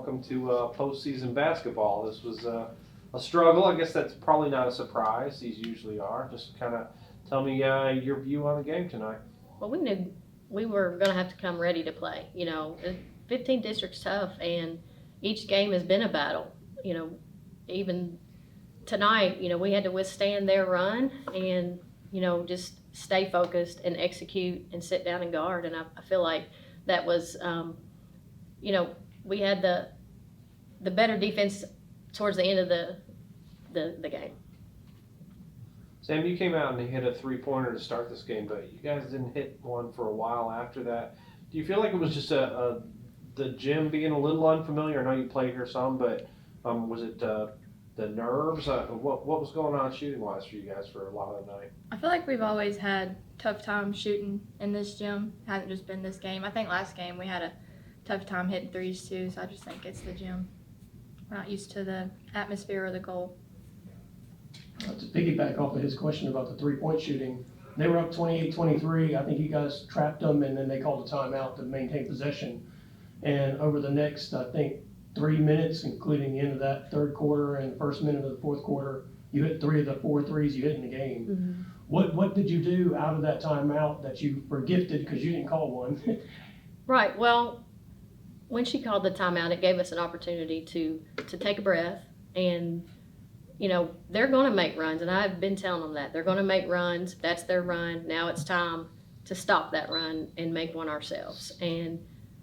welcome to postseason basketball. This was a struggle. I guess that's probably not a surprise. These usually are. Just kind of tell me your view on the game tonight. Well, we knew we were going to have to come ready to play. 15 districts tough, and each game has been a battle. Even tonight, we had to withstand their run and, just stay focused and execute and sit down and guard. And I feel like that was, we had the better defense towards the end of the game. Sam, you came out and hit a three-pointer to start this game, but you guys didn't hit one for a while after that. Do you feel like it was just the gym being a little unfamiliar? I know you played here some, but was it the nerves? What was going on shooting-wise for you guys for a lot of the night? I feel like we've always had tough time shooting in this gym. It hasn't just been this game. I think last game we had a tough time hitting threes too, so I just think it's the gym. We're not used to the atmosphere or the goal. To piggyback off of his question about the three-point shooting, they were up 28-23. I think you guys trapped them, and then they called a timeout to maintain possession. And over the next, I think, 3 minutes, including the end of that third quarter and the first minute of the fourth quarter, you hit 3 of the 4 threes you hit in the game. Mm-hmm. What did you do out of that timeout that you were gifted because you didn't call one? Right. Well, when she called the timeout, it gave us an opportunity to take a breath. And they're going to make runs, and I've been telling them that. They're going to make runs. That's their run. Now it's time to stop that run and make one ourselves. And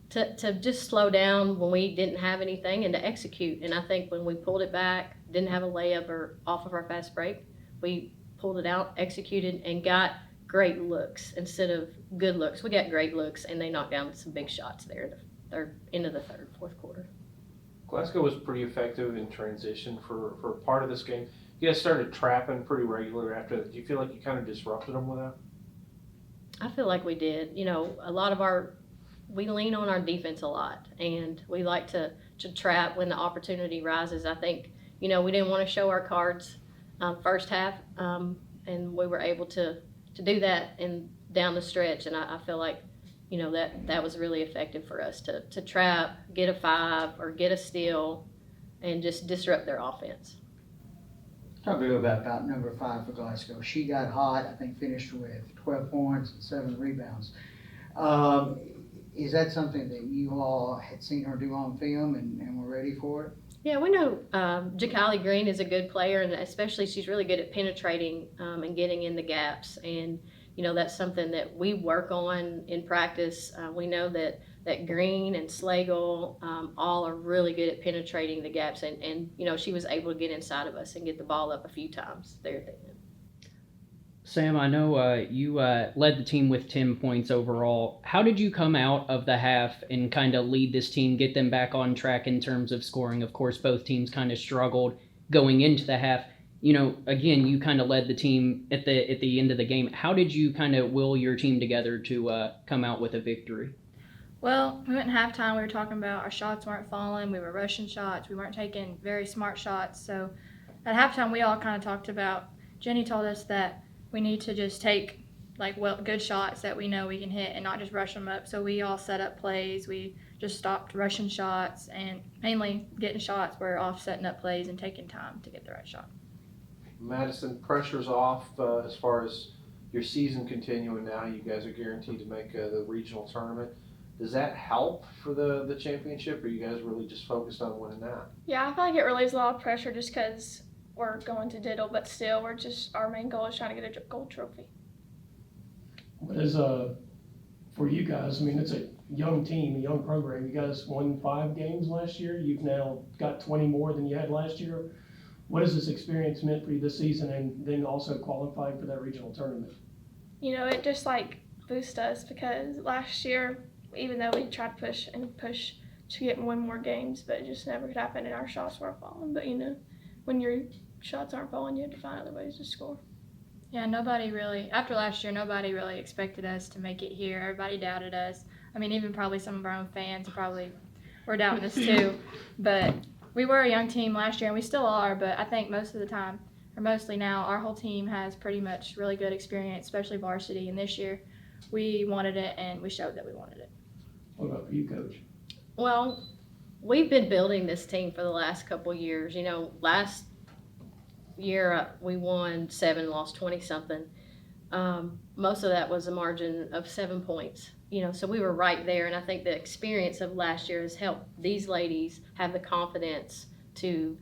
to just slow down when we didn't have anything and to execute. And I think when we pulled it back, didn't have a layup or off of our fast break, we pulled it out, executed, and got great looks instead of good looks. We got great looks, and they knocked down some big shots there into the third, fourth quarter. Glasgow was pretty effective in transition for part of this game. You guys started trapping pretty regularly after that. Do you feel like you kind of disrupted them with that? I feel like we did. A lot of we lean on our defense a lot, and we like to trap when the opportunity rises. I think, we didn't want to show our cards first half, and we were able to do that and down the stretch, and I feel like that was really effective for us to trap, get a 5 or get a steal, and just disrupt their offense. Talk a little bit about number 5 for Glasgow. She got hot, I think finished with 12 points and 7 rebounds. Is that something that you all had seen her do on film and were ready for it? Yeah, we know Jakali Green is a good player, and especially she's really good at penetrating and getting in the gaps. And that's something that we work on in practice. We know that Green and Slagle all are really good at penetrating the gaps. And she was able to get inside of us and get the ball up a few times there at the end. Sam, I know you led the team with 10 points overall. How did you come out of the half and kind of lead this team, get them back on track in terms of scoring? Of course, both teams kind of struggled going into the half. Again, you kind of led the team at the end of the game. How did you kind of will your team together to come out with a victory? Well, we went in halftime. We were talking about our shots weren't falling. We were rushing shots. We weren't taking very smart shots. So at halftime, we all kind of talked about, Jenny told us that we need to just take good shots that we know we can hit and not just rush them up. So we all set up plays. We just stopped rushing shots and mainly getting shots. We're off setting up plays and taking time to get the right shot. Madison, pressure's off as far as your season continuing now. You guys are guaranteed to make the regional tournament. Does that help for the championship, or are you guys really just focused on winning that? Yeah, I feel like it relieves a lot of pressure just because we're going to Diddle, but still, our main goal is trying to get a gold trophy. What is for you guys? I mean, it's a young team, a young program. You guys won 5 games last year. You've now got 20 more than you had last year. What has this experience meant for you this season, and then also qualifying for that regional tournament? It just boosts us because last year, even though we tried to push to win more games, but it just never could happen, and our shots weren't falling. But when your shots aren't falling, you have to find other ways to score. Yeah, after last year, nobody really expected us to make it here. Everybody doubted us. I mean, even probably some of our own fans probably were doubting us too. But we were a young team last year, and we still are, but I think most of the time, or mostly now, our whole team has pretty much really good experience, especially varsity. And this year, we wanted it, and we showed that we wanted it. What about for you, Coach? Well, we've been building this team for the last couple of years. You know, last year we won 7, lost 20 something. Most of that was a margin of 7 points. You know, so we were right there, and I think the experience of last year has helped these ladies have the confidence to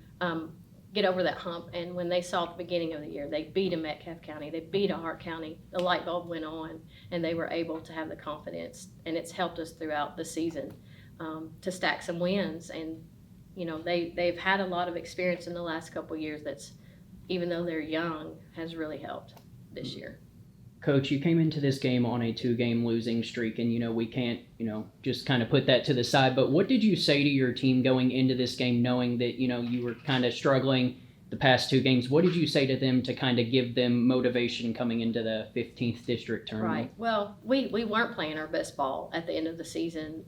get over that hump. And when they saw at the beginning of the year, they beat a Metcalfe County, they beat a Hart County, the light bulb went on, and they were able to have the confidence, and it's helped us throughout the season to stack some wins. And you know, they've had a lot of experience in the last couple of years that's, even though they're young, has really helped this year. Coach, you came into this game on a 2-game losing streak, and we can't just kind of put that to the side, but what did you say to your team going into this game, knowing that you were kind of struggling the past 2 games? What did you say to them to kind of give them motivation coming into the 15th district tournament? Right. Well, we weren't playing our best ball at the end of the season,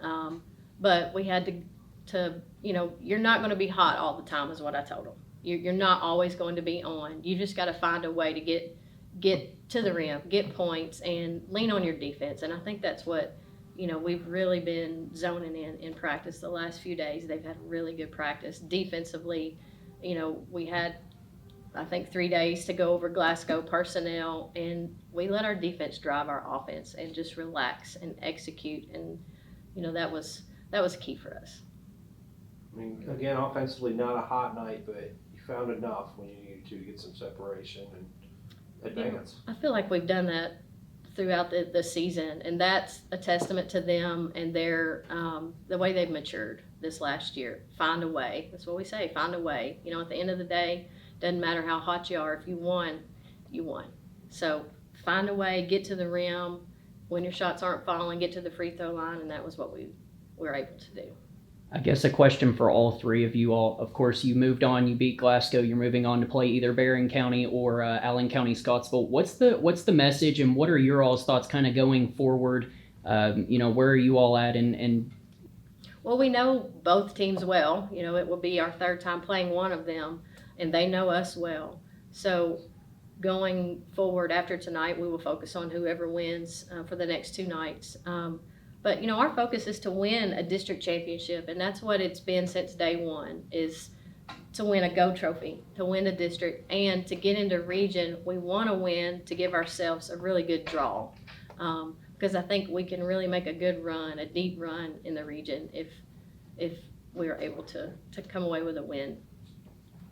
but we had to you're not going to be hot all the time is what I told them. You're not always going to be on. You just got to find a way to get to the rim, get points, and lean on your defense. And I think that's what we've really been zoning in practice the last few days. They've had really good practice defensively. We had, I think, 3 days to go over Glasgow personnel, and we let our defense drive our offense and just relax and execute. And that was key for us. I mean, again, offensively, not a hot night, but you found enough when you needed to get some separation and advance. I feel like we've done that throughout the season, and that's a testament to them and their the way they've matured this last year. Find a way. That's what we say. Find a way. At the end of the day, doesn't matter how hot you are. If you won, you won. So find a way. Get to the rim. When your shots aren't falling, get to the free throw line, and that was what we were able to do. I guess a question for all 3 of you all. Of course, you moved on, you beat Glasgow, you're moving on to play either Barron County or Allen County Scottsville. What's the message, and what are your all's thoughts kind of going forward? Where are you all at? And Well, we know both teams well. It will be our 3rd time playing one of them, and they know us well. So going forward after tonight, we will focus on whoever wins for the next 2 nights. But, our focus is to win a district championship, and that's what it's been since day one, is to win a GO trophy, to win a district, and to get into region. We want to win to give ourselves a really good draw, because I think we can really make a good run, a deep run in the region if we are able to come away with a win